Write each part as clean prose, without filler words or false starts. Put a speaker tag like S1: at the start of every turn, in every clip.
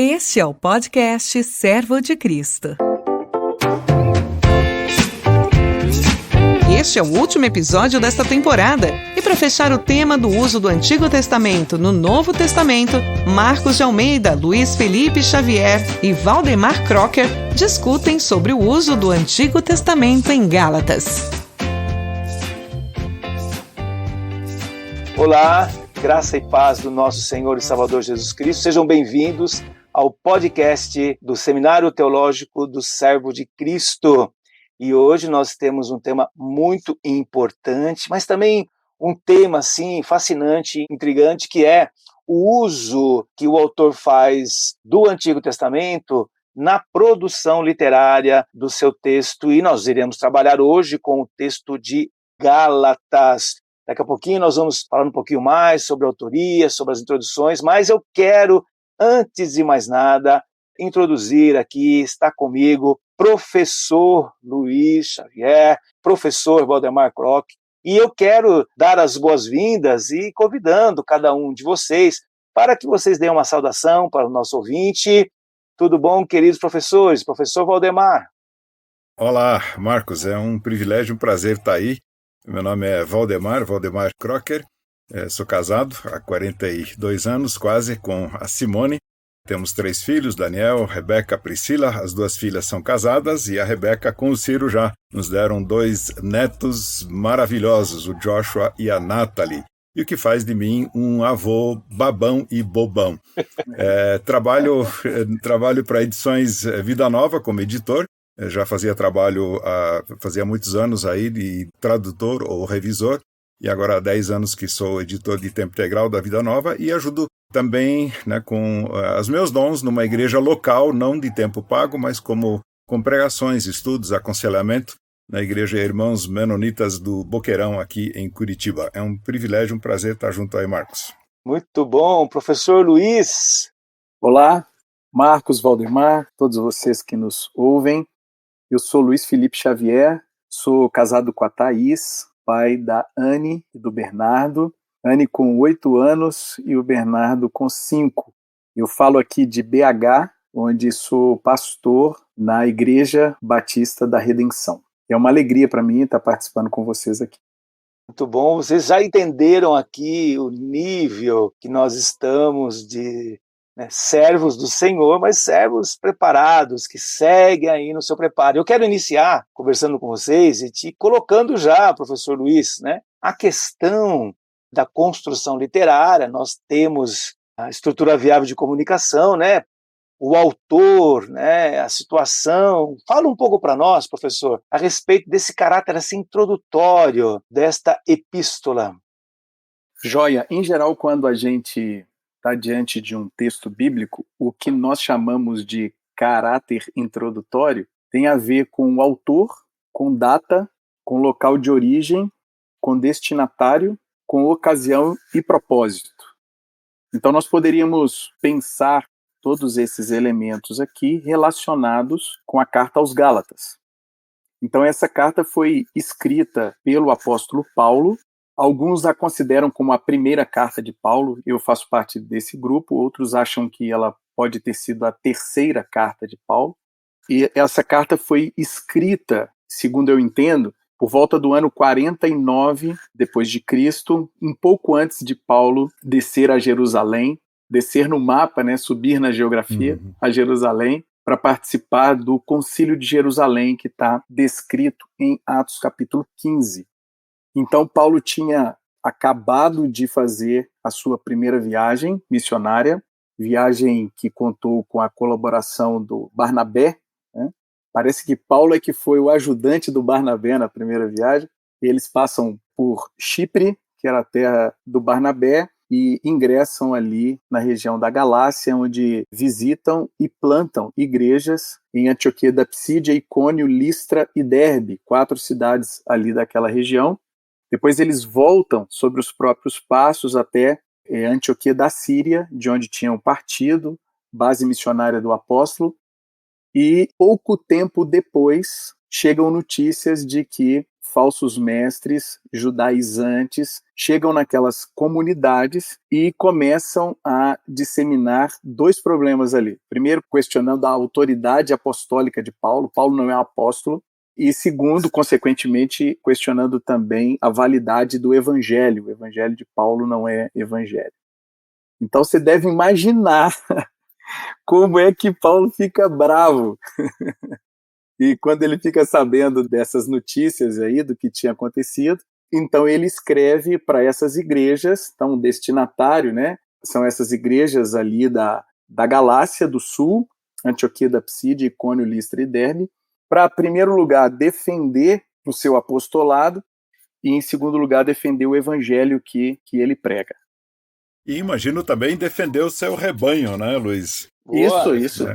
S1: Este é o podcast Servo de Cristo. Este é o último episódio desta temporada. E para fechar o tema do uso do Antigo Testamento no Novo Testamento, Marcos de Almeida, Luiz Felipe Xavier e Valdemar Crocker discutem sobre o uso do Antigo Testamento em Gálatas.
S2: Olá, graça e paz do nosso Senhor e Salvador Jesus Cristo. Sejam bem-vindos ao podcast do Seminário Teológico do Servo de Cristo. E hoje nós temos um tema muito importante, mas também um tema assim fascinante, intrigante, que é o uso que o autor faz do Antigo Testamento na produção literária do seu texto. E nós iremos trabalhar hoje com o texto de Gálatas. Daqui a pouquinho nós vamos falar um pouquinho mais sobre a autoria, sobre as introduções, mas eu quero, antes de mais nada, introduzir aqui, está comigo, professor Luiz Xavier, professor Valdemar Crocker, e eu quero dar as boas-vindas e convidando cada um de vocês para que vocês deem uma saudação para o nosso ouvinte. Tudo bom, queridos professores? Professor Valdemar.
S3: Olá, Marcos, é um privilégio, um prazer estar aí. Meu nome é Valdemar Crocker, sou casado há 42 anos quase com a Simone. Temos 3 filhos, Daniel, Rebeca, Priscila, as 2 filhas são casadas e a Rebeca com o Ciro já nos deram 2 netos maravilhosos, o Joshua e a Natalie, e o que faz de mim um avô babão e bobão. Trabalho para Edições Vida Nova como editor. Já fazia trabalho fazia muitos anos aí de tradutor ou revisor, e agora há 10 anos que sou editor de tempo integral da Vida Nova e ajudo também, com os meus dons numa igreja local, não de tempo pago, mas com pregações, estudos, aconselhamento na Igreja Irmãos Menonitas do Boqueirão aqui em Curitiba. É um privilégio, um prazer estar junto aí, Marcos.
S2: Muito bom, professor Luiz.
S4: Olá, Marcos, Valdemar, todos vocês que nos ouvem. Eu sou Luiz Felipe Xavier, sou casado com a Thaís, pai da Anne e do Bernardo. Anne com 8 anos e o Bernardo com 5. Eu falo aqui de BH, onde sou pastor na Igreja Batista da Redenção. É uma alegria para mim estar participando com vocês aqui.
S2: Muito bom, vocês já entenderam aqui o nível que nós estamos de servos do Senhor, mas servos preparados, que seguem aí no seu preparo. Eu quero iniciar conversando com vocês e te colocando já, professor Luiz, a questão da construção literária. Nós temos a estrutura viável de comunicação, o autor, a situação. Fala um pouco para nós, professor, a respeito desse caráter assim, introdutório desta epístola.
S4: Joia, em geral, quando a gente está diante de um texto bíblico, o que nós chamamos de caráter introdutório tem a ver com o autor, com data, com local de origem, com destinatário, com ocasião e propósito. Então nós poderíamos pensar todos esses elementos aqui relacionados com a carta aos Gálatas. Então essa carta foi escrita pelo apóstolo Paulo. Alguns a consideram como a primeira carta de Paulo, eu faço parte desse grupo, outros acham que ela pode ter sido a terceira carta de Paulo. E essa carta foi escrita, segundo eu entendo, por volta do ano 49 depois de Cristo, um pouco antes de Paulo descer a Jerusalém, descer no mapa, subir na geografia a Jerusalém, para participar do Concílio de Jerusalém, que está descrito em Atos capítulo 15. Então, Paulo tinha acabado de fazer a sua primeira viagem missionária, viagem que contou com a colaboração do Barnabé. Parece que Paulo é que foi o ajudante do Barnabé na primeira viagem. Eles passam por Chipre, que era a terra do Barnabé, e ingressam ali na região da Galácia, onde visitam e plantam igrejas em Antioquia da Psídia, Icônio, Listra e Derbe, 4 cidades ali daquela região. Depois eles voltam sobre os próprios passos até Antioquia da Síria, de onde tinham partido, base missionária do apóstolo, e pouco tempo depois chegam notícias de que falsos mestres judaizantes chegam naquelas comunidades e começam a disseminar dois problemas ali. Primeiro, questionando a autoridade apostólica de Paulo. Paulo não é apóstolo. E segundo, consequentemente, questionando também a validade do evangelho. O evangelho de Paulo não é evangelho. Então você deve imaginar como é que Paulo fica bravo. E quando ele fica sabendo dessas notícias aí, do que tinha acontecido, então ele escreve para essas igrejas, então um destinatário, né? São essas igrejas ali da Galácia do Sul, Antioquia da Psídia, Icônio, Listra e Derbe, para, em primeiro lugar, defender o seu apostolado e, em segundo lugar, defender o evangelho que ele prega.
S3: E imagino também defender o seu rebanho, né, Luiz?
S4: Isso.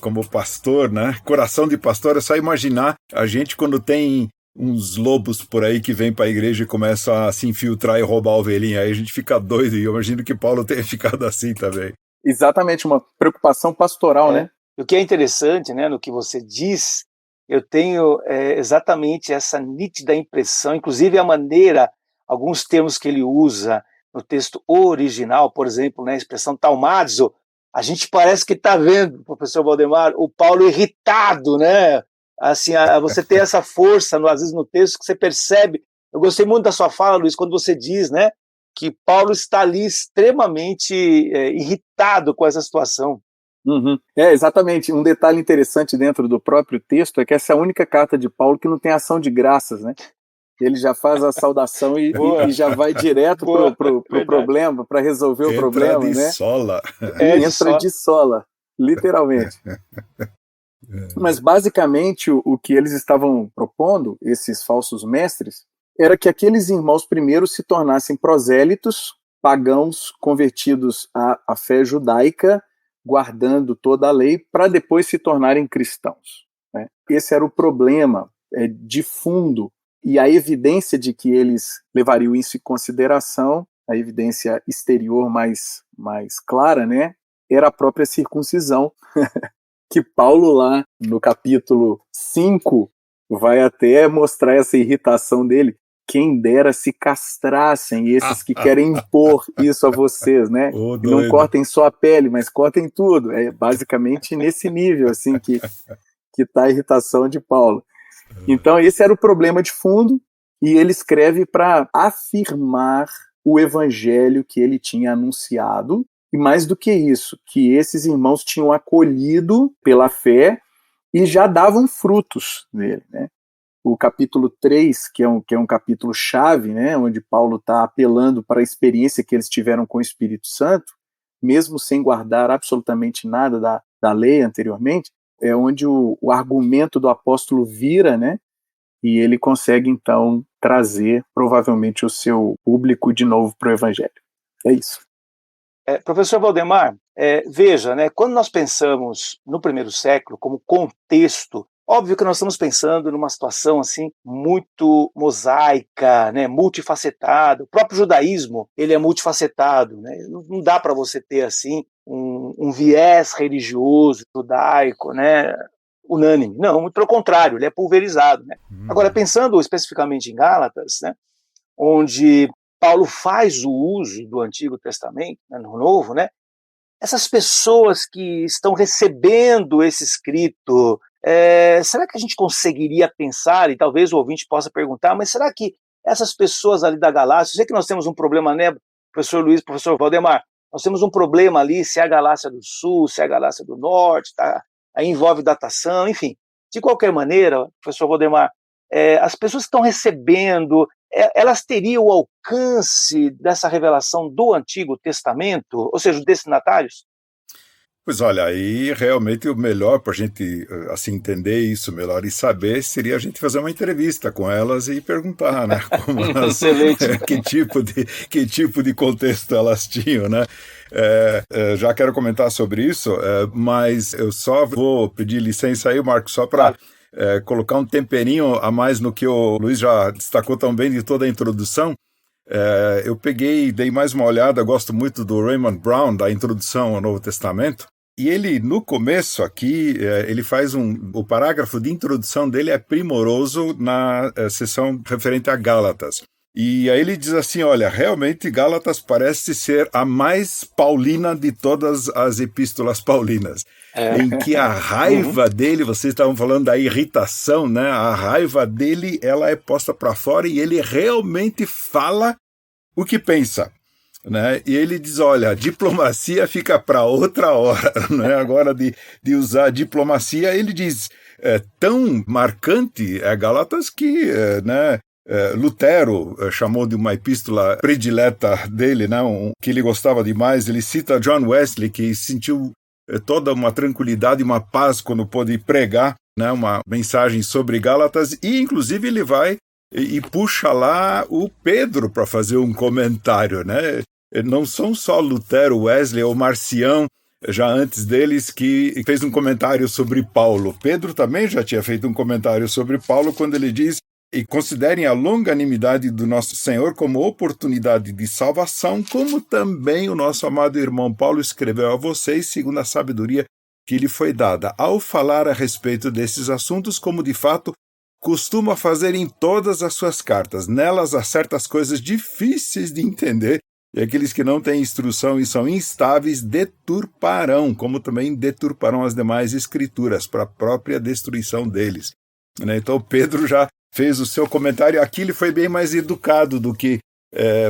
S3: Como pastor, né? Coração de pastor, é só imaginar a gente quando tem uns lobos por aí que vêm para a igreja e começam a se infiltrar e roubar a ovelhinha. Aí a gente fica doido, e eu imagino que Paulo tenha ficado assim também.
S4: Exatamente, uma preocupação pastoral, né?
S2: O que é interessante, né, no que você diz, eu tenho exatamente essa nítida impressão, inclusive a maneira, alguns termos que ele usa no texto original, por exemplo, né, a expressão taumazo, a gente parece que está vendo, professor Valdemar, o Paulo irritado, né? Assim, você tem essa força, às vezes, no texto, que você percebe. Eu gostei muito da sua fala, Luiz, quando você diz, né, que Paulo está ali extremamente irritado com essa situação.
S4: Uhum. Exatamente. Um detalhe interessante dentro do próprio texto é que essa é a única carta de Paulo que não tem ação de graças, né? Ele já faz a saudação e já vai direto pro problema, para resolver o problema, né?
S3: Entra de sola.
S4: Entra de sola, literalmente. Mas, basicamente, o que eles estavam propondo, esses falsos mestres, era que aqueles irmãos primeiro se tornassem prosélitos, pagãos convertidos à fé judaica, guardando toda a lei, para depois se tornarem cristãos, né? Esse era o problema de fundo. E a evidência de que eles levariam isso em consideração, a evidência exterior mais clara, né, era a própria circuncisão, que Paulo lá no capítulo 5 vai até mostrar essa irritação dele. Quem dera se castrassem esses que querem impor isso a vocês, né? E não cortem só a pele, mas cortem tudo. É basicamente nesse nível assim que está a irritação de Paulo. Então esse era o problema de fundo, e ele escreve para afirmar o evangelho que ele tinha anunciado, e mais do que isso, que esses irmãos tinham acolhido pela fé e já davam frutos nele, né? O capítulo 3, que é um capítulo chave, né, onde Paulo está apelando para a experiência que eles tiveram com o Espírito Santo, mesmo sem guardar absolutamente nada da lei anteriormente, é onde o argumento do apóstolo vira, né, e ele consegue, então, trazer, provavelmente, o seu público de novo para o Evangelho. É isso.
S2: Professor Valdemar, veja, né, quando nós pensamos no primeiro século como contexto, óbvio que nós estamos pensando numa situação assim muito mosaica, né, multifacetado. O próprio judaísmo, ele é multifacetado, né? Não dá para você ter assim um viés religioso judaico, né, unânime. Não, muito pelo contrário, ele é pulverizado, né? Agora, pensando especificamente em Gálatas, né, onde Paulo faz o uso do Antigo Testamento, né, no Novo, né, essas pessoas que estão recebendo esse escrito, será que a gente conseguiria pensar, e talvez o ouvinte possa perguntar, mas será que essas pessoas ali da Galácia, eu sei que nós temos um problema, né, professor Luiz, professor Valdemar, nós temos um problema ali, se é a Galácia do Sul, se é a Galácia do Norte, tá? Aí envolve datação, enfim. De qualquer maneira, professor Valdemar, as pessoas que estão recebendo, elas teriam o alcance dessa revelação do Antigo Testamento, ou seja, os destinatários?
S3: Pois olha, aí realmente o melhor para a gente assim, entender isso melhor e saber seria a gente fazer uma entrevista com elas e perguntar, né, como elas, que tipo de contexto elas tinham, né? Já quero comentar sobre isso, mas eu só vou pedir licença aí, Marcos, só para colocar um temperinho a mais no que o Luiz já destacou tão bem de toda a introdução. Eu dei mais uma olhada, gosto muito do Raymond Brown, da Introdução ao Novo Testamento, E ele, no começo aqui, ele faz o parágrafo de introdução dele é primoroso na seção referente a Gálatas. E aí ele diz assim, olha, realmente Gálatas parece ser a mais paulina de todas as epístolas paulinas, em que a raiva dele, vocês estavam falando da irritação, né? A raiva dele, ela é posta para fora e ele realmente fala o que pensa. Né? E ele diz, olha, a diplomacia fica para outra hora, né? Agora de usar a diplomacia, ele diz, tão marcante Gálatas que né, Lutero chamou de uma epístola predileta dele, né? Que ele gostava demais. Ele cita John Wesley, que sentiu toda uma tranquilidade e uma paz quando pôde pregar, né, uma mensagem sobre Gálatas, e inclusive ele vai e puxa lá o Pedro para fazer um comentário, né? Não são só Lutero, Wesley ou Marcião, já antes deles, que fez um comentário sobre Paulo. Pedro também já tinha feito um comentário sobre Paulo quando ele diz, e considerem a longanimidade do nosso Senhor como oportunidade de salvação, como também o nosso amado irmão Paulo escreveu a vocês, segundo a sabedoria que lhe foi dada, ao falar a respeito desses assuntos, como de fato costuma fazer em todas as suas cartas. Nelas há certas coisas difíceis de entender, e aqueles que não têm instrução e são instáveis deturparão, como também deturparão as demais escrituras, para a própria destruição deles. Então Pedro já fez o seu comentário. Aqui ele foi bem mais educado do que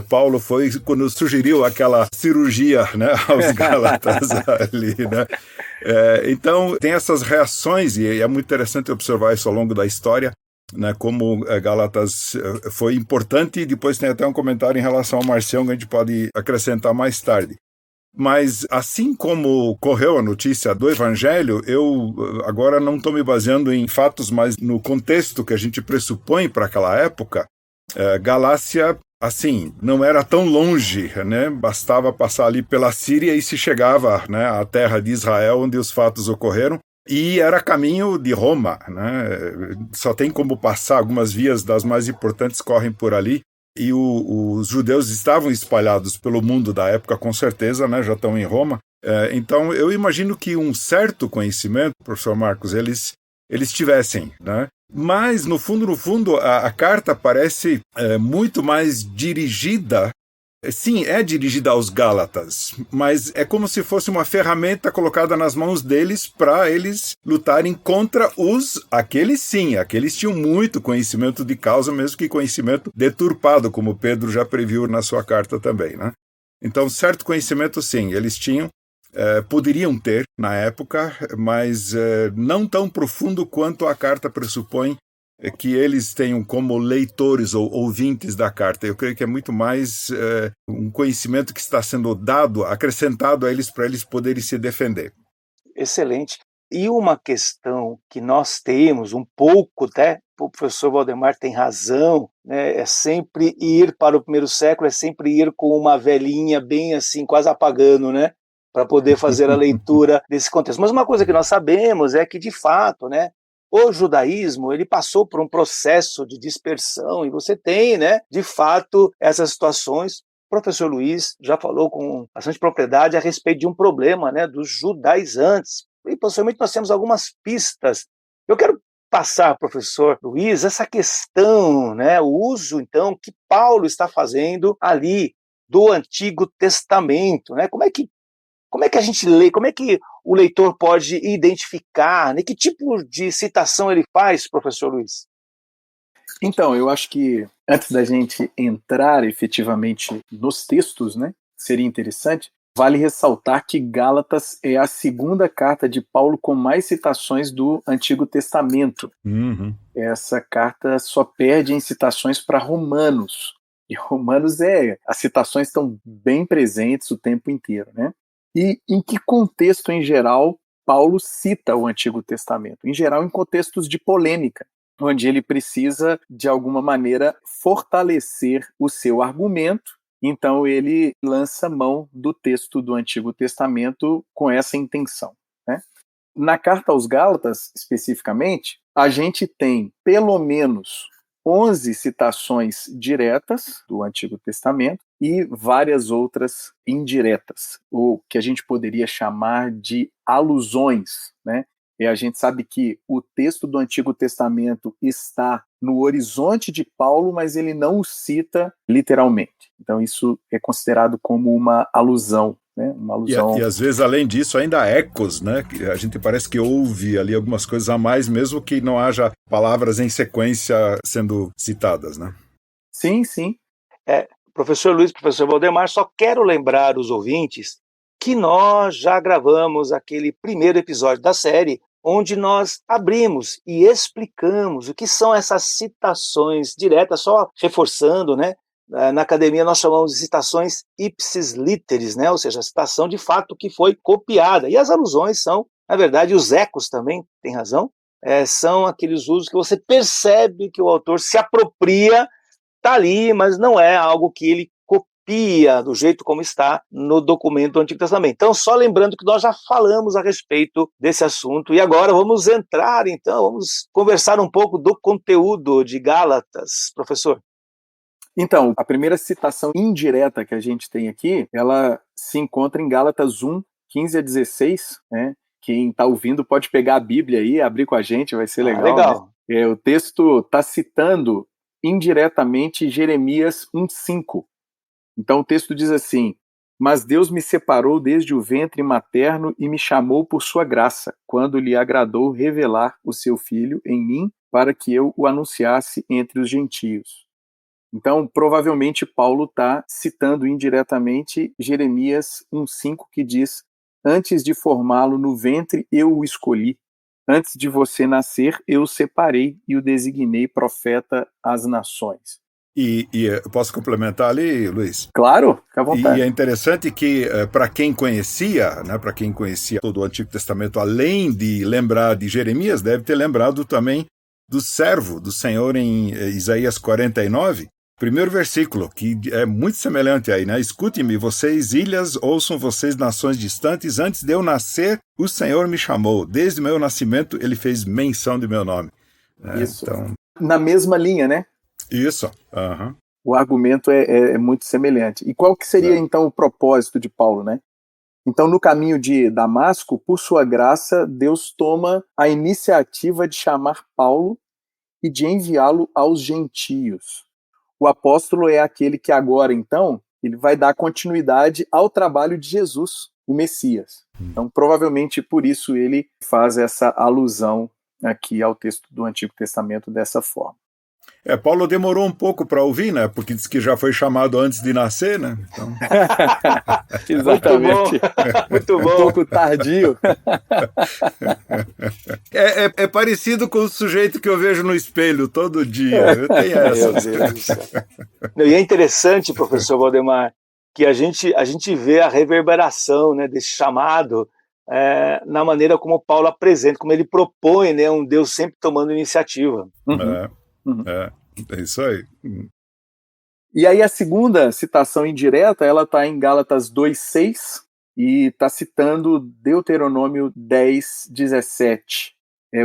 S3: Paulo foi quando sugeriu aquela cirurgia, né, aos Gálatas ali, né? Então tem essas reações, e é muito interessante observar isso ao longo da história, né, como Gálatas foi importante, e depois tem até um comentário em relação ao Marcião que a gente pode acrescentar mais tarde. Mas assim como correu a notícia do Evangelho, eu agora não estou me baseando em fatos, mas no contexto que a gente pressupõe para aquela época. Galácia, assim, não era tão longe, né? Bastava passar ali pela Síria e se chegava, né, à terra de Israel, onde os fatos ocorreram. E era caminho de Roma, né? Só tem como passar, algumas vias das mais importantes correm por ali, e os judeus estavam espalhados pelo mundo da época, com certeza, né? Já estão em Roma. Então eu imagino que um certo conhecimento, professor Marcos, eles tivessem, né? Mas no fundo, a carta parece muito mais dirigida. Sim, é dirigida aos Gálatas, mas é como se fosse uma ferramenta colocada nas mãos deles para eles lutarem contra aqueles tinham muito conhecimento de causa, mesmo que conhecimento deturpado, como Pedro já previu na sua carta também, né? Então, certo conhecimento, sim, eles tinham, poderiam ter na época, mas não tão profundo quanto a carta pressupõe que eles tenham como leitores ou ouvintes da carta. Eu creio que é muito mais um conhecimento que está sendo dado, acrescentado a eles para eles poderem se defender.
S2: Excelente. E uma questão que nós temos um pouco, até o professor Valdemar tem razão, né, é sempre ir para o primeiro século, é sempre ir com uma velhinha bem assim, quase apagando, né, para poder fazer a leitura desse contexto. Mas uma coisa que nós sabemos é que, de fato, né, o judaísmo, ele passou por um processo de dispersão, e você tem, né, de fato, essas situações. O professor Luiz já falou com bastante propriedade a respeito de um problema, né, dos judaizantes, e possivelmente nós temos algumas pistas. Eu quero passar, professor Luiz, essa questão, né, o uso, então, que Paulo está fazendo ali do Antigo Testamento, né, como é que a gente lê, como é que o leitor pode identificar, né? Que tipo de citação ele faz, professor Luiz?
S4: Então, eu acho que antes da gente entrar efetivamente nos textos, né, seria interessante, vale ressaltar que Gálatas é a segunda carta de Paulo com mais citações do Antigo Testamento.
S3: Uhum.
S4: Essa carta só perde em citações para Romanos. E Romanos as citações estão bem presentes o tempo inteiro, né? E em que contexto, em geral, Paulo cita o Antigo Testamento? Em geral, em contextos de polêmica, onde ele precisa, de alguma maneira, fortalecer o seu argumento. Então, ele lança mão do texto do Antigo Testamento com essa intenção, né? Na carta aos Gálatas, especificamente, a gente tem pelo menos 11 citações diretas do Antigo Testamento e várias outras indiretas, ou que a gente poderia chamar de alusões, né? E a gente sabe que o texto do Antigo Testamento está no horizonte de Paulo, mas ele não o cita literalmente. Então isso é considerado como uma alusão, né? Uma alusão.
S3: E às vezes, além disso, ainda há ecos, né? A gente parece que ouve ali algumas coisas a mais, mesmo que não haja palavras em sequência sendo citadas, né?
S4: Sim, sim.
S2: Professor Luiz, professor Valdemar, só quero lembrar os ouvintes que nós já gravamos aquele primeiro episódio da série, onde nós abrimos e explicamos o que são essas citações diretas, só reforçando, né? Na academia nós chamamos de citações ipsis literis, né? Ou seja, a citação de fato que foi copiada. E as alusões são, na verdade, os ecos também, tem razão, são aqueles usos que você percebe que o autor se apropria, está ali, mas não é algo que ele copia do jeito como está no documento do Antigo Testamento. Então, só lembrando que nós já falamos a respeito desse assunto, e agora vamos entrar, então, vamos conversar um pouco do conteúdo de Gálatas, professor.
S4: Então, a primeira citação indireta que a gente tem aqui, ela se encontra em Gálatas 1, 15 a 16, né? Quem está ouvindo pode pegar a Bíblia aí, abrir com a gente, vai ser legal.
S2: Legal.
S4: Né? O texto está citando indiretamente Jeremias 1:5. Então o texto diz assim: mas Deus me separou desde o ventre materno e me chamou por sua graça, quando lhe agradou revelar o seu Filho em mim, para que eu o anunciasse entre os gentios. Então, provavelmente Paulo está citando indiretamente Jeremias 1:5, que diz: antes de formá-lo no ventre eu o escolhi. Antes de você nascer, eu o separei e o designei profeta às nações.
S3: E eu posso complementar ali, Luiz?
S4: Claro, fica à vontade.
S3: E é interessante que, para quem conhecia, né, para quem conhecia todo o Antigo Testamento, além de lembrar de Jeremias, deve ter lembrado também do servo do Senhor em Isaías 49, primeiro versículo, que é muito semelhante aí, né? Escute-me, vocês ilhas, ouçam vocês nações distantes, antes de eu nascer, o Senhor me chamou. Desde meu nascimento, ele fez menção de meu nome.
S4: Isso.
S3: Então...
S4: Na mesma linha, né?
S3: Isso. Uhum.
S4: O argumento é muito semelhante. E qual que seria, então, o propósito de Paulo, né? Então, no caminho de Damasco, por sua graça, Deus toma a iniciativa de chamar Paulo e de enviá-lo aos gentios. O apóstolo é aquele que agora, então, ele vai dar continuidade ao trabalho de Jesus, o Messias. Então, provavelmente, por isso ele faz essa alusão aqui ao texto do Antigo Testamento dessa forma.
S3: Paulo demorou um pouco para ouvir, né? Porque disse que já foi chamado antes de nascer, né? Então...
S4: Exatamente.
S2: Muito bom.
S4: Um pouco tardio.
S3: É parecido com o sujeito que eu vejo no espelho todo dia. Tem essa.
S2: Meu Deus do céu. E é interessante, professor Valdemar, que a gente vê a reverberação, né, desse chamado na maneira como Paulo apresenta, como ele propõe, né, um Deus sempre tomando iniciativa.
S3: É isso aí.
S4: E aí a segunda citação indireta, ela está em Gálatas 2:6 e está citando Deuteronômio 10:17.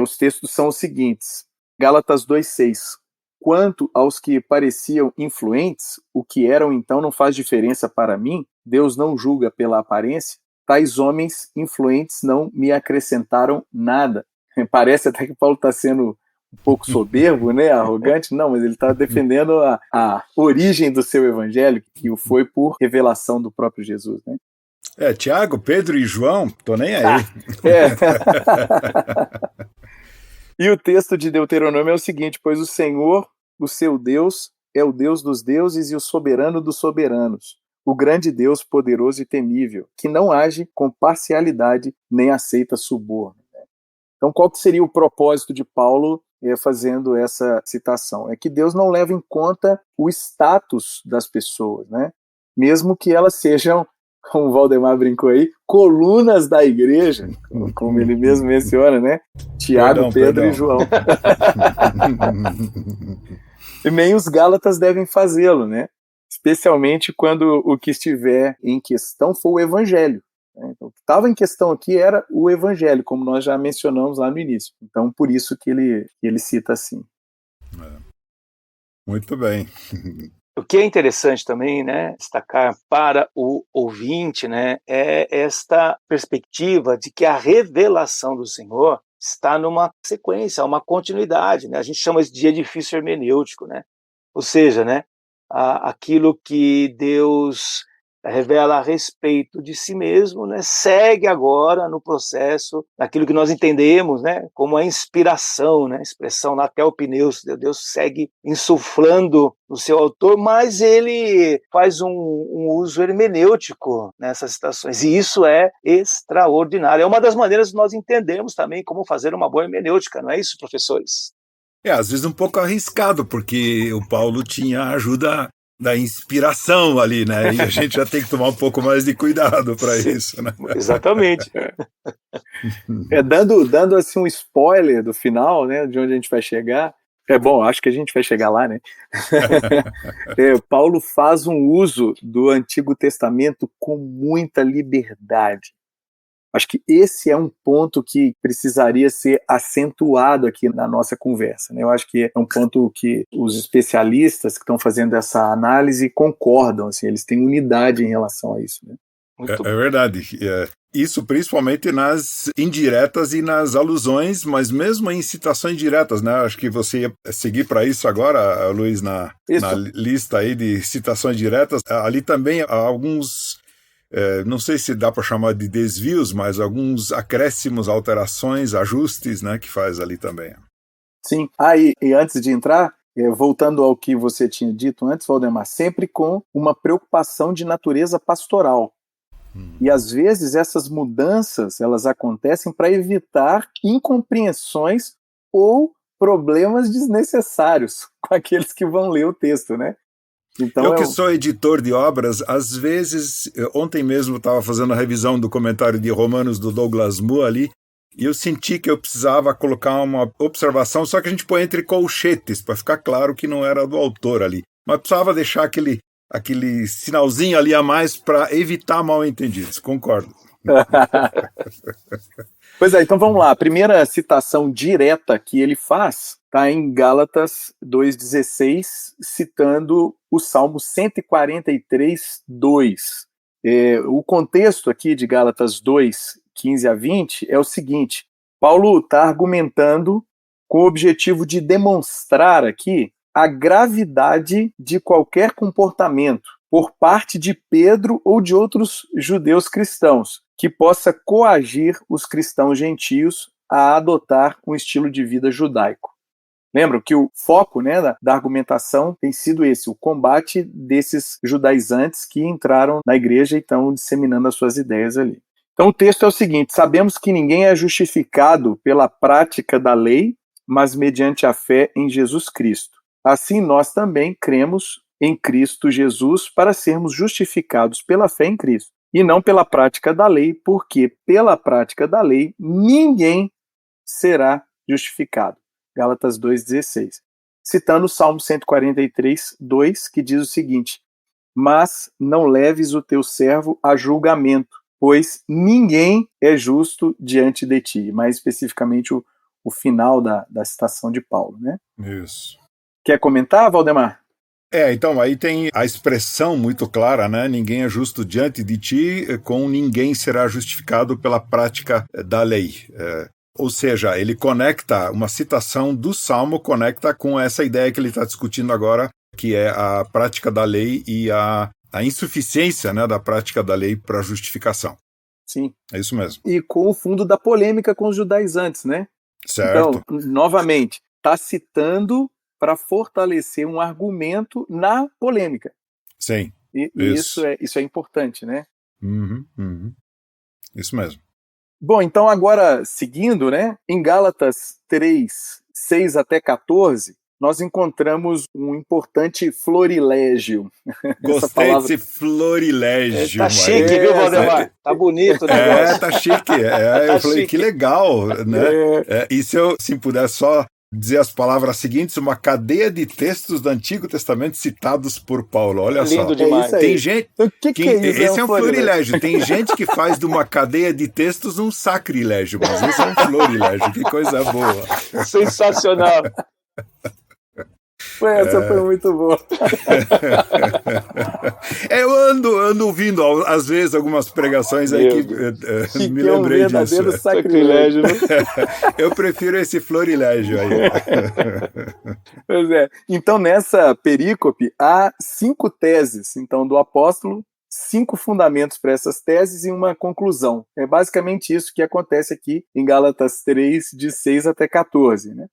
S4: Os textos são os seguintes: Gálatas 2:6. Quanto aos que pareciam influentes, o que eram então não faz diferença para mim, Deus não julga pela aparência, tais homens influentes não me acrescentaram nada. Parece até que Paulo está sendo um pouco soberbo, né, arrogante, não, mas ele está defendendo a origem do seu evangelho, que foi por revelação do próprio Jesus, né?
S3: Tiago, Pedro e João, tô nem aí.
S4: E o texto de Deuteronômio é o seguinte: pois o Senhor, o seu Deus, é o Deus dos deuses e o soberano dos soberanos, o grande Deus poderoso e temível, que não age com parcialidade nem aceita suborno. Então, qual que seria o propósito de Paulo fazendo essa citação? É que Deus não leva em conta o status das pessoas, né? Mesmo que elas sejam, como o Valdemar brincou aí, colunas da igreja, como ele mesmo menciona, né? Tiago, Pedro e João. E nem os Gálatas devem fazê-lo, né? Especialmente quando o que estiver em questão for o evangelho. Então, o que estava em questão aqui era o evangelho, como nós já mencionamos lá no início. Então, por isso que ele cita assim.
S3: Muito bem.
S2: O que é interessante também, né, destacar para o ouvinte, né, é esta perspectiva de que a revelação do Senhor está numa sequência, uma continuidade, né? A gente chama isso de edifício hermenêutico, né? Ou seja, né, aquilo que Deus revela a respeito de si mesmo, né, segue agora no processo daquilo que nós entendemos, né, como a inspiração, né, a expressão na teopneus, Deus segue insuflando no seu autor, mas ele faz um uso hermenêutico nessas citações, e isso é extraordinário. É uma das maneiras que nós entendemos também como fazer uma boa hermenêutica, não é isso, professores?
S3: Às vezes um pouco arriscado, porque o Paulo tinha a ajuda da inspiração ali, né? E a gente já tem que tomar um pouco mais de cuidado para isso, né?
S2: Exatamente.
S4: Dando assim um spoiler do final, né, de onde a gente vai chegar. Bom, acho que a gente vai chegar lá, né? Paulo faz um uso do Antigo Testamento com muita liberdade. Acho que esse é um ponto que precisaria ser acentuado aqui na nossa conversa, né? Eu acho que é um ponto que os especialistas que estão fazendo essa análise concordam, assim, eles têm unidade em relação a isso, né?
S3: É verdade. Isso principalmente nas indiretas e nas alusões, mas mesmo em citações diretas, né? Acho que você ia seguir para isso agora, Luiz, na lista aí de citações diretas. Ali também há alguns... não sei se dá para chamar de desvios, mas alguns acréscimos, alterações, ajustes, né, que faz ali também.
S4: Sim. E antes de entrar, voltando ao que você tinha dito antes, Valdemar, sempre com uma preocupação de natureza pastoral. E às vezes essas mudanças, elas acontecem para evitar incompreensões ou problemas desnecessários com aqueles que vão ler o texto, né? Então,
S3: eu que sou editor de obras, às vezes, ontem mesmo estava fazendo a revisão do comentário de Romanos do Douglas Moo ali, e eu senti que eu precisava colocar uma observação, só que a gente põe entre colchetes, para ficar claro que não era do autor ali. Mas precisava deixar aquele sinalzinho ali a mais para evitar mal-entendidos, concordo.
S4: Pois é, então vamos lá. A primeira citação direta que ele faz está em Gálatas 2,16, citando o Salmo 143, 2. O contexto aqui de Gálatas 2, 15 a 20 é o seguinte: Paulo está argumentando com o objetivo de demonstrar aqui a gravidade de qualquer comportamento por parte de Pedro ou de outros judeus cristãos que possa coagir os cristãos gentios a adotar um estilo de vida judaico. Lembram que o foco, né, da argumentação tem sido esse, o combate desses judaizantes que entraram na igreja e estão disseminando as suas ideias ali. Então o texto é o seguinte: sabemos que ninguém é justificado pela prática da lei, mas mediante a fé em Jesus Cristo. Assim nós também cremos em Cristo Jesus para sermos justificados pela fé em Cristo, e não pela prática da lei, porque pela prática da lei ninguém será justificado. Gálatas 2,16. Citando o Salmo 143, 2, que diz o seguinte: mas não leves o teu servo a julgamento, pois ninguém é justo diante de ti. Mais especificamente o final da citação de Paulo, né?
S3: Isso.
S4: Quer comentar, Valdemar?
S3: Então, aí tem a expressão muito clara, né? Ninguém é justo diante de ti, com ninguém será justificado pela prática da lei. Ou seja, ele conecta, uma citação do Salmo conecta com essa ideia que ele está discutindo agora, que é a prática da lei e a insuficiência, né, da prática da lei para a justificação.
S4: Sim.
S3: É isso mesmo.
S4: E com o fundo da polêmica com os judaizantes, né?
S3: Certo.
S4: Então, novamente, está citando para fortalecer um argumento na polêmica.
S3: Sim.
S4: E isso é importante, né?
S3: Isso mesmo.
S4: Bom, então agora, seguindo, né? Em Gálatas 3, 6 até 14, nós encontramos um importante florilégio.
S3: Gostei desse florilégio.
S2: Tá chique, viu, Valdemar? Tá bonito o negócio.
S3: Tá chique. Eu falei, chique. Que legal, né? E se eu puder só dizer as palavras seguintes: uma cadeia de textos do Antigo Testamento citados por Paulo. Olha
S2: lindo
S3: só.
S2: Demais.
S3: Tem gente.
S4: O que é isso?
S3: Esse é um florilégio. Tem gente que faz de uma cadeia de textos um sacrilégio, mas esse é um florilégio. Que coisa boa.
S2: Sensacional.
S4: Essa foi muito boa.
S3: Eu ando ouvindo, às vezes, algumas pregações aí que me lembrei disso.
S4: Verdadeiro sacrilégio, né?
S3: Eu prefiro esse florilégio aí.
S4: Pois é. Então, nessa perícope, há 5 teses, então, do apóstolo, 5 fundamentos para essas teses e uma conclusão. É basicamente isso que acontece aqui em Gálatas 3, de 6 até 14, né?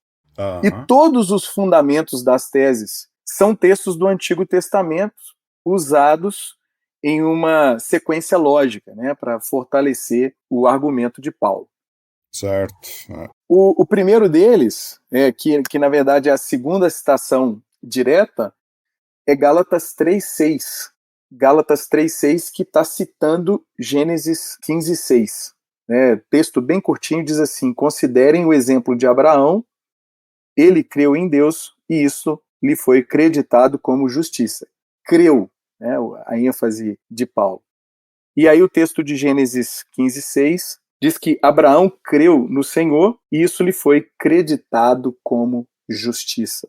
S4: E todos os fundamentos das teses são textos do Antigo Testamento usados em uma sequência lógica, né, para fortalecer o argumento de Paulo.
S3: Certo.
S4: O primeiro deles, que na verdade é a segunda citação direta, é Gálatas 3,6. Gálatas 3,6, que está citando Gênesis 15,6. Texto bem curtinho, diz assim: considerem o exemplo de Abraão. Ele creu em Deus e isso lhe foi creditado como justiça. Creu, né, a ênfase de Paulo. E aí o texto de Gênesis 15,6 diz que Abraão creu no Senhor e isso lhe foi creditado como justiça.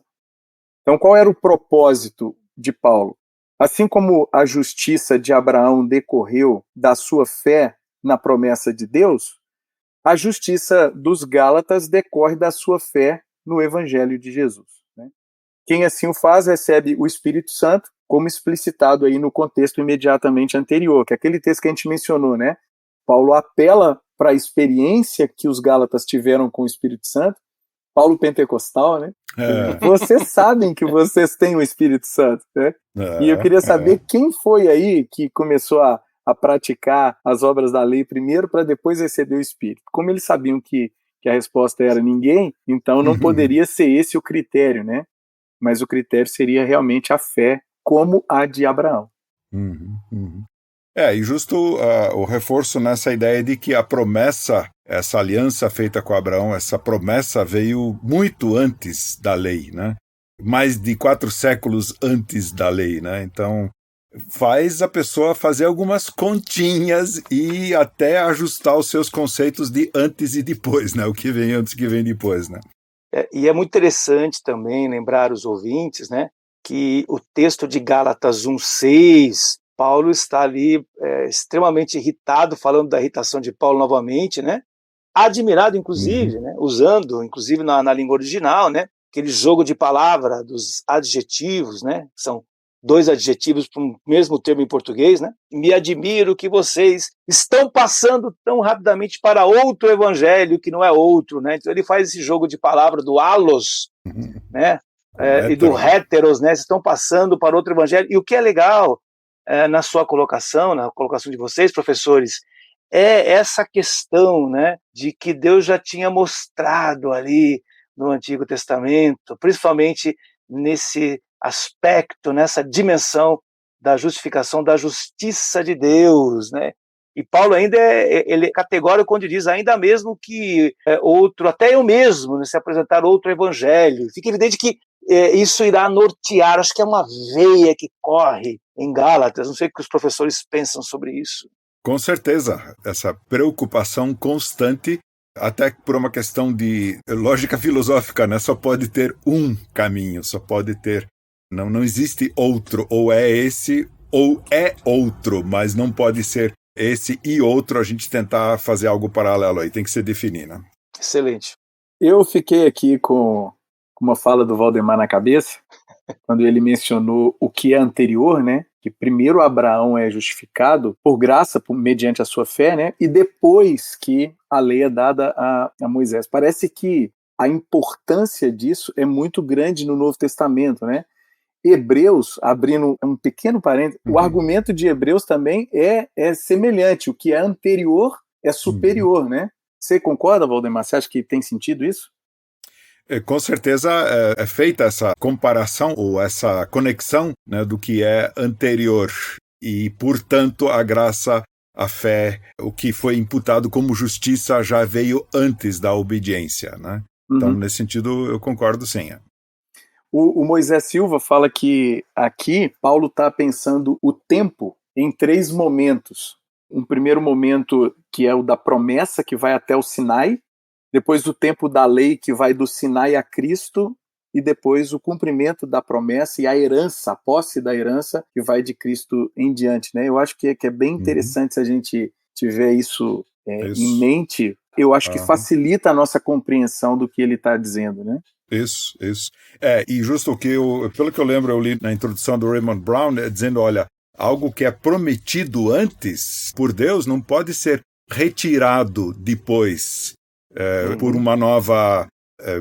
S4: Então, qual era o propósito de Paulo? Assim como a justiça de Abraão decorreu da sua fé na promessa de Deus, a justiça dos Gálatas decorre da sua fé no Evangelho de Jesus, né? Quem assim o faz recebe o Espírito Santo, como explicitado aí no contexto imediatamente anterior, que é aquele texto que a gente mencionou, né? Paulo apela para a experiência que os Gálatas tiveram com o Espírito Santo, Paulo pentecostal, né? Vocês sabem que vocês têm o Espírito Santo, né? E eu queria saber quem foi aí que começou a praticar as obras da lei primeiro para depois receber o Espírito. Como eles sabiam que a resposta era ninguém, então não poderia ser esse o critério, né? Mas o critério seria realmente a fé, como a de Abraão.
S3: E justo o reforço nessa ideia de que a promessa, essa aliança feita com Abraão, essa promessa veio muito antes da lei, né? Mais de 4 séculos antes da lei, né? Então, faz a pessoa fazer algumas continhas e até ajustar os seus conceitos de antes e depois, né? O que vem antes, o que vem depois, né?
S2: E é muito interessante também lembrar os ouvintes, né, que o texto de Gálatas 1,6, Paulo está ali extremamente irritado, falando da irritação de Paulo novamente, né? Admirado, inclusive, né? Usando, inclusive, na língua original, né? Aquele jogo de palavra dos adjetivos, né? São 2 adjetivos para um mesmo termo em português, né? Me admiro que vocês estão passando tão rapidamente para outro evangelho que não é outro, né? Então ele faz esse jogo de palavra do allos, né? E do heteros, né? Vocês estão passando para outro evangelho. E o que é legal na sua colocação, na colocação de vocês, professores, é essa questão, né? De que Deus já tinha mostrado ali no Antigo Testamento, principalmente nesse aspecto, nessa dimensão da justificação, da justiça de Deus, né? E Paulo ainda ele é categórico quando diz, ainda mesmo que outro, até eu mesmo, né, se apresentar outro evangelho. Fica evidente que isso irá nortear, acho que é uma veia que corre em Gálatas, não sei o que os professores pensam sobre isso.
S3: Com certeza, essa preocupação constante, até por uma questão de lógica filosófica, né? Só pode ter um caminho, só pode ter. Não existe outro, ou é esse, ou é outro, mas não pode ser esse e outro, a gente tentar fazer algo paralelo aí, tem que se definir, né?
S2: Excelente.
S4: Eu fiquei aqui com uma fala do Valdemar na cabeça, quando ele mencionou o que é anterior, né? Que primeiro Abraão é justificado por graça, mediante a sua fé, né? E depois que a lei é dada a Moisés. Parece que a importância disso é muito grande no Novo Testamento, né? Hebreus, abrindo um pequeno parênteses, o argumento de Hebreus também é semelhante. O que é anterior é superior, né? Você concorda, Valdemar? Você acha que tem sentido isso?
S3: Com certeza é feita essa comparação ou essa conexão, né, do que é anterior e, portanto, a graça, a fé, o que foi imputado como justiça já veio antes da obediência, né? Então, nesse sentido, eu concordo sim.
S4: O Moisés Silva fala que aqui Paulo está pensando o tempo em 3 momentos. Um primeiro momento que é o da promessa, que vai até o Sinai, depois o tempo da lei, que vai do Sinai a Cristo, e depois o cumprimento da promessa e a herança, a posse da herança que vai de Cristo em diante, né? Eu acho que é bem interessante se a gente tiver isso, em mente. Eu acho que facilita a nossa compreensão do que ele está dizendo, né?
S3: Isso. E justo pelo que eu lembro, eu li na introdução do Raymond Brown, dizendo, olha, algo que é prometido antes por Deus não pode ser retirado depois por uma nova,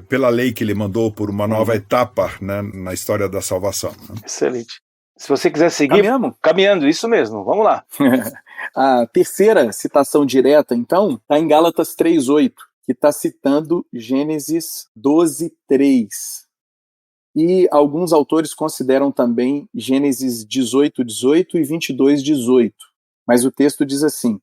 S3: pela lei que ele mandou, por uma nova etapa, né, na história da salvação.
S2: Excelente. Se você quiser seguir, caminhando, isso mesmo, vamos lá.
S4: A terceira citação direta, então, está em Gálatas 3:8, que está citando Gênesis 12:3. E alguns autores consideram também Gênesis 18:18 e 22:18. Mas o texto diz assim,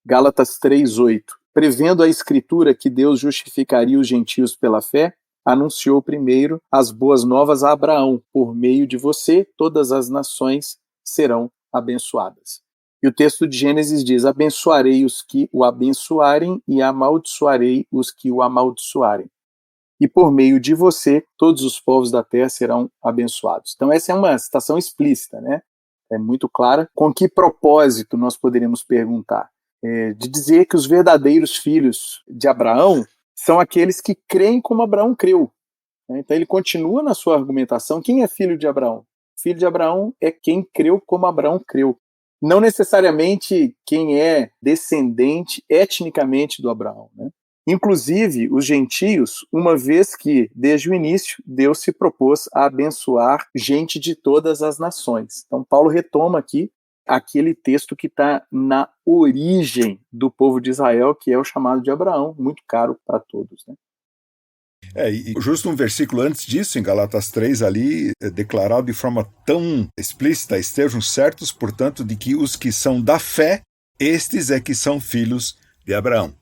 S4: Gálatas 3:8, prevendo a Escritura que Deus justificaria os gentios pela fé, anunciou primeiro as boas novas a Abraão, por meio de você todas as nações serão abençoadas. E o texto de Gênesis diz, abençoarei os que o abençoarem e amaldiçoarei os que o amaldiçoarem. E por meio de você, todos os povos da terra serão abençoados. Então essa é uma citação explícita, né? É muito clara. Com que propósito nós poderíamos perguntar? De dizer que os verdadeiros filhos de Abraão são aqueles que creem como Abraão creu. Então ele continua na sua argumentação. Quem é filho de Abraão? Filho de Abraão é quem creu como Abraão creu. Não necessariamente quem é descendente etnicamente do Abraão, né? Inclusive, os gentios, uma vez que, desde o início, Deus se propôs a abençoar gente de todas as nações. Então, Paulo retoma aqui aquele texto que está na origem do povo de Israel, que é o chamado de Abraão, muito caro para todos, né?
S3: E justo um versículo antes disso, em Gálatas 3, ali, declarado de forma tão explícita, estejam certos, portanto, de que os que são da fé, estes é que são filhos de Abraão.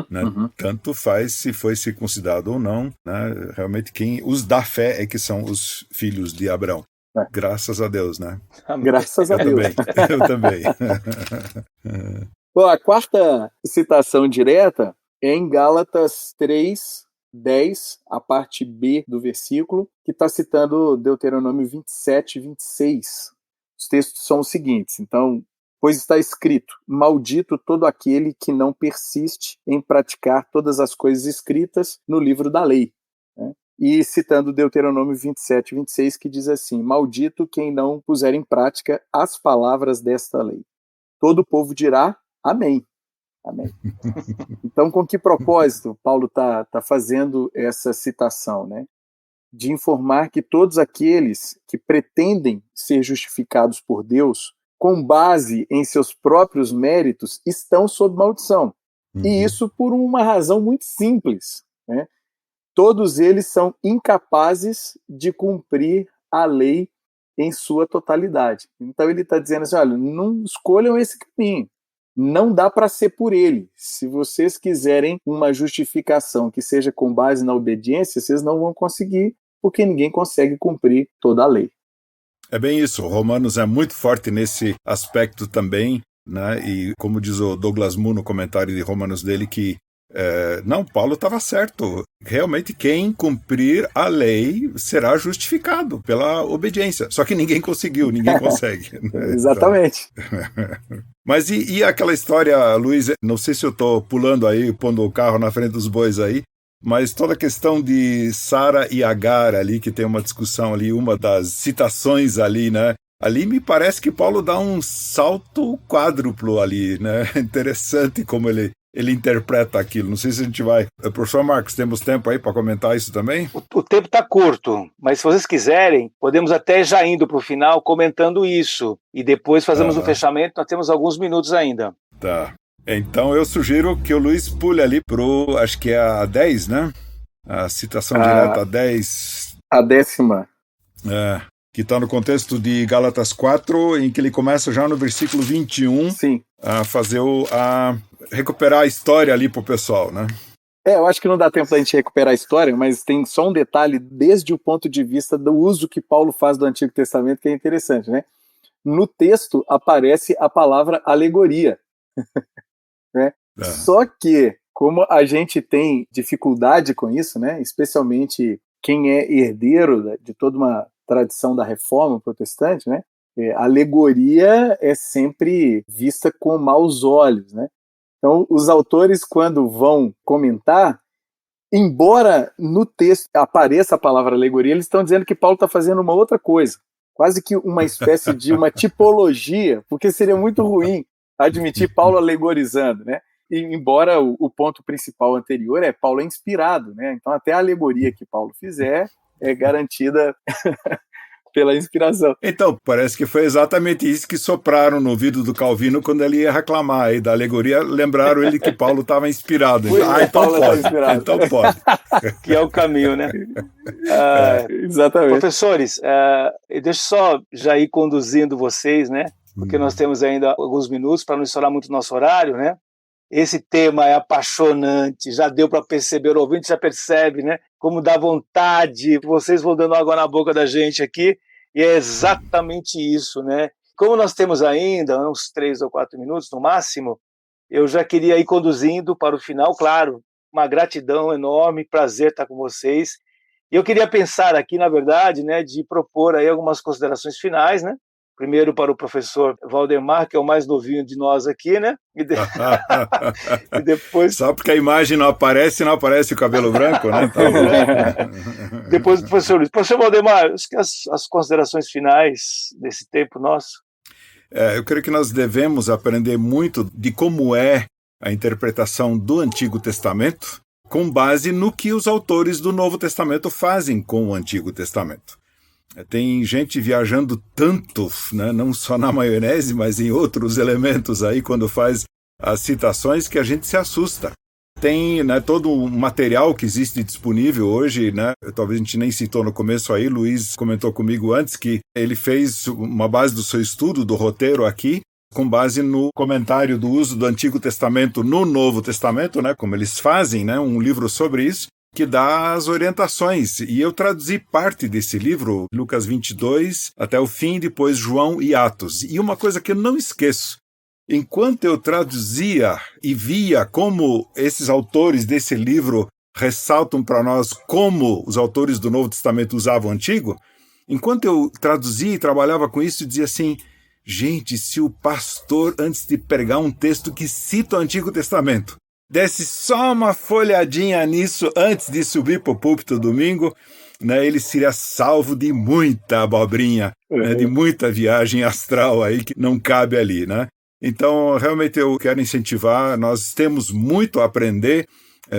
S3: Né? Tanto faz se foi circuncidado ou não, né? Realmente os da fé é que são os filhos de Abraão. Graças a Deus, né?
S4: Graças a Deus.
S3: Eu também.
S4: Bom, a quarta citação direta é em Gálatas 3:10, a parte B do versículo, que está citando Deuteronômio 27:26. Os textos são os seguintes, então, pois está escrito, maldito todo aquele que não persiste em praticar todas as coisas escritas no livro da lei. Né? E citando Deuteronômio 27:26, que diz assim, maldito quem não puser em prática as palavras desta lei. Todo o povo dirá, amém. Amém. Então, com que propósito Paulo está fazendo essa citação, né? De informar que todos aqueles que pretendem ser justificados por Deus, com base em seus próprios méritos, estão sob maldição. E isso por uma razão muito simples, né? Todos eles são incapazes de cumprir a lei em sua totalidade. Então ele está dizendo assim, olha, não escolham esse caminho. Não dá para ser por ele. Se vocês quiserem uma justificação que seja com base na obediência, vocês não vão conseguir, porque ninguém consegue cumprir toda a lei.
S3: É bem isso, Romanos é muito forte nesse aspecto também, né? E como diz o Douglas Moo no comentário de Romanos dele, que não, Paulo estava certo. Realmente quem cumprir a lei será justificado pela obediência. Só que ninguém conseguiu, ninguém consegue. Né?
S4: Exatamente.
S3: Então... Mas e aquela história, Luiz, não sei se eu estou pulando aí, pondo o carro na frente dos bois aí, mas toda a questão de Sara e Agar ali, que tem uma discussão ali, uma das citações ali, né? Ali me parece que Paulo dá um salto quádruplo ali, né? Interessante como ele interpreta aquilo. Não sei se a gente vai... Professor Marcos, temos tempo aí para comentar isso também?
S2: O tempo está curto, mas se vocês quiserem, podemos até já indo para o final comentando isso. E depois fazemos um fechamento, nós temos alguns minutos ainda.
S3: Tá. Então eu sugiro que o Luiz pule ali pro, acho que é a 10, né? A citação direta a 10.
S4: A 10ª.
S3: Que está no contexto de Gálatas 4, em que ele começa já no versículo 21.
S4: Sim.
S3: A fazer a recuperar a história ali pro pessoal, né?
S4: Eu acho que não dá tempo da gente recuperar a história, mas tem só um detalhe desde o ponto de vista do uso que Paulo faz do Antigo Testamento que é interessante, né? No texto aparece a palavra alegoria. Né? Só que, como a gente tem dificuldade com isso, né? Especialmente quem é herdeiro de toda uma tradição da reforma protestante, né? A alegoria é sempre vista com maus olhos, né? Então, os autores, quando vão comentar, embora no texto apareça a palavra alegoria, eles estão dizendo que Paulo está fazendo uma outra coisa, quase que uma espécie de uma tipologia, porque seria muito ruim admitir Paulo alegorizando, né? E, embora o ponto principal anterior Paulo é inspirado, né? Então até a alegoria que Paulo fizer é garantida pela inspiração.
S3: Então, parece que foi exatamente isso que sopraram no ouvido do Calvino quando ele ia reclamar aí da alegoria, lembraram ele que Paulo estava inspirado.
S4: Então Paulo pode. Inspirado.
S3: Então pode.
S2: Que é o caminho, né?
S4: Exatamente.
S2: Professores, deixa eu só já ir conduzindo vocês, né? Porque nós temos ainda alguns minutos para não estourar muito o nosso horário, né? Esse tema é apaixonante, já deu para perceber, o ouvinte já percebe, né? Como dá vontade, vocês vão dando água na boca da gente aqui, e é exatamente isso, né? Como nós temos ainda uns 3 ou 4 minutos no máximo, eu já queria ir conduzindo para o final, claro, uma gratidão enorme, prazer estar com vocês. E eu queria pensar aqui, na verdade, né, de propor aí algumas considerações finais, né? Primeiro para o professor Valdemar, que é o mais novinho de nós aqui, né? E depois...
S3: Só porque a imagem não aparece o cabelo branco, né?
S2: Depois do professor Luiz. Professor Valdemar, as considerações finais desse tempo nosso?
S3: Eu creio que nós devemos aprender muito de como é a interpretação do Antigo Testamento, com base no que os autores do Novo Testamento fazem com o Antigo Testamento. Tem gente viajando tanto, né, não só na maionese, mas em outros elementos aí, quando faz as citações, que a gente se assusta. Tem, né, todo um material que existe disponível hoje, né? Talvez a gente nem citou no começo aí, Luiz comentou comigo antes que ele fez uma base do seu estudo, do roteiro aqui, com base no comentário do uso do Antigo Testamento no Novo Testamento, né, como eles fazem, né, um livro sobre isso, que dá as orientações. E eu traduzi parte desse livro, Lucas 22, até o fim, depois João e Atos. E uma coisa que eu não esqueço, enquanto eu traduzia e via como esses autores desse livro ressaltam para nós como os autores do Novo Testamento usavam o Antigo, enquanto eu traduzia e trabalhava com isso, eu dizia assim, gente, se o pastor, antes de pregar um texto que cita o Antigo Testamento, desse só uma folhadinha nisso antes de subir para o púlpito domingo, né, ele seria salvo de muita abobrinha, né, de muita viagem astral aí que não cabe ali, né? Então, realmente eu quero incentivar, nós temos muito a aprender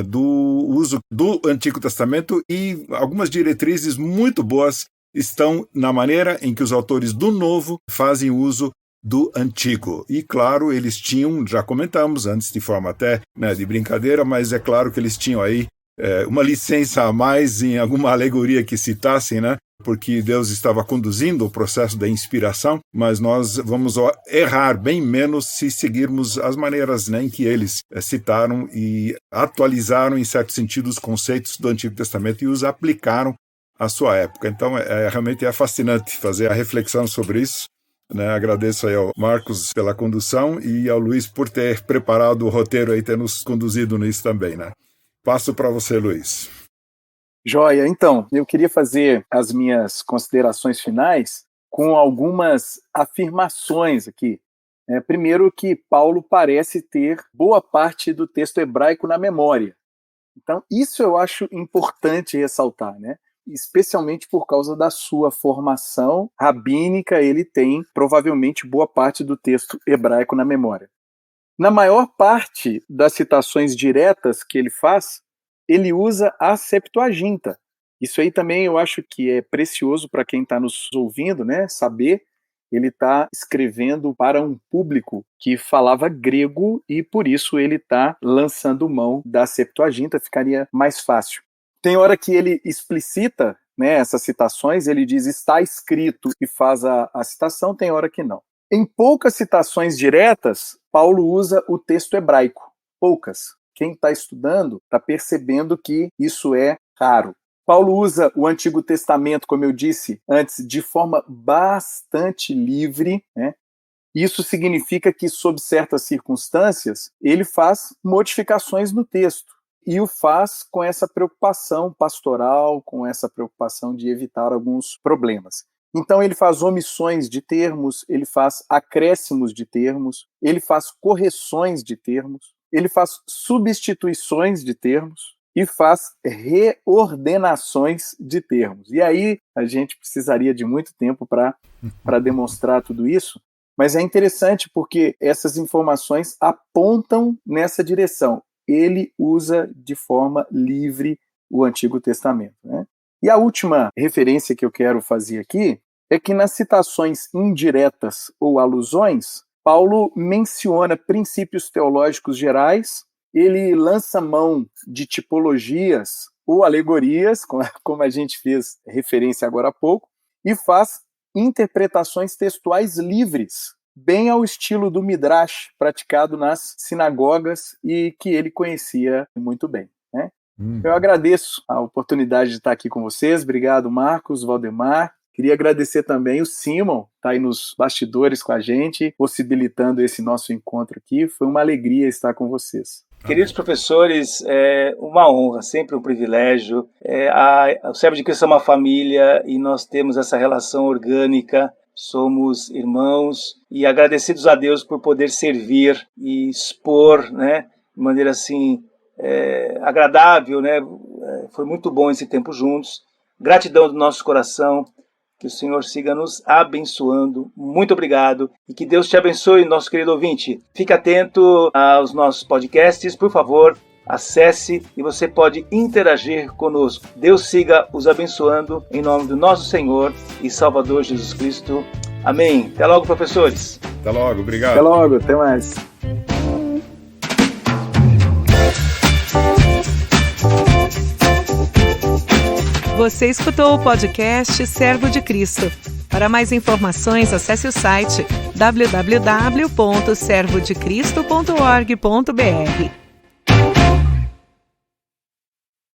S3: do uso do Antigo Testamento e algumas diretrizes muito boas estão na maneira em que os autores do Novo fazem uso do Antigo. E, claro, eles tinham, já comentamos antes de forma até, né, de brincadeira, mas é claro que eles tinham aí uma licença a mais em alguma alegoria que citassem, né? Porque Deus estava conduzindo o processo da inspiração, mas nós vamos errar bem menos se seguirmos as maneiras, né, em que eles citaram e atualizaram, em certo sentido, os conceitos do Antigo Testamento e os aplicaram à sua época. Então, realmente é fascinante fazer a reflexão sobre isso. Né, agradeço aí ao Marcos pela condução e ao Luiz por ter preparado o roteiro e ter nos conduzido nisso também, né? Passo para você, Luiz.
S4: Joia, então, eu queria fazer as minhas considerações finais com algumas afirmações aqui. Primeiro que Paulo parece ter boa parte do texto hebraico na memória. Então, isso eu acho importante ressaltar, né? Especialmente por causa da sua formação rabínica, ele tem provavelmente boa parte do texto hebraico na memória. Na maior parte das citações diretas que ele faz, ele usa a Septuaginta. Isso aí também eu acho que é precioso para quem está nos ouvindo, né, saber. Ele está escrevendo para um público que falava grego e por isso ele está lançando mão da Septuaginta, ficaria mais fácil. Tem hora que ele explicita, né, essas citações, ele diz está escrito e faz a citação, tem hora que não. Em poucas citações diretas, Paulo usa o texto hebraico. Poucas. Quem está estudando está percebendo que isso é raro. Paulo usa o Antigo Testamento, como eu disse antes, de forma bastante livre, né? Isso significa que, sob certas circunstâncias, ele faz modificações no texto. e o faz com essa preocupação pastoral, com essa preocupação de evitar alguns problemas. Então ele faz omissões de termos, ele faz acréscimos de termos, ele faz correções de termos, ele faz substituições de termos e faz reordenações de termos. E aí a gente precisaria de muito tempo para demonstrar tudo isso, mas é interessante porque essas informações apontam nessa direção. Ele usa de forma livre o Antigo Testamento, né? E a última referência que eu quero fazer aqui é que nas citações indiretas ou alusões, Paulo menciona princípios teológicos gerais, ele lança mão de tipologias ou alegorias, como a gente fez referência agora há pouco, e faz interpretações textuais livres, bem ao estilo do Midrash, praticado nas sinagogas e que ele conhecia muito bem, né? Eu agradeço a oportunidade de estar aqui com vocês. Obrigado, Marcos, Valdemar. Queria agradecer também o Simon, que está aí nos bastidores com a gente, possibilitando esse nosso encontro aqui. Foi uma alegria estar com vocês.
S2: Queridos professores, é uma honra, sempre um privilégio. O Servo de Cristo é uma família e nós temos essa relação orgânica, somos irmãos e agradecidos a Deus por poder servir e expor, né, de maneira assim agradável, né? Foi muito bom esse tempo juntos. Gratidão do nosso coração. Que o Senhor siga nos abençoando. Muito obrigado. E que Deus te abençoe, nosso querido ouvinte. Fique atento aos nossos podcasts, por favor. Acesse e você pode interagir conosco. Deus siga os abençoando em nome do nosso Senhor e Salvador Jesus Cristo. Amém. Até logo, professores.
S3: Até logo, obrigado.
S4: Até logo, até mais.
S1: Você escutou o podcast Servo de Cristo. Para mais informações, acesse o site www.servodecristo.org.br.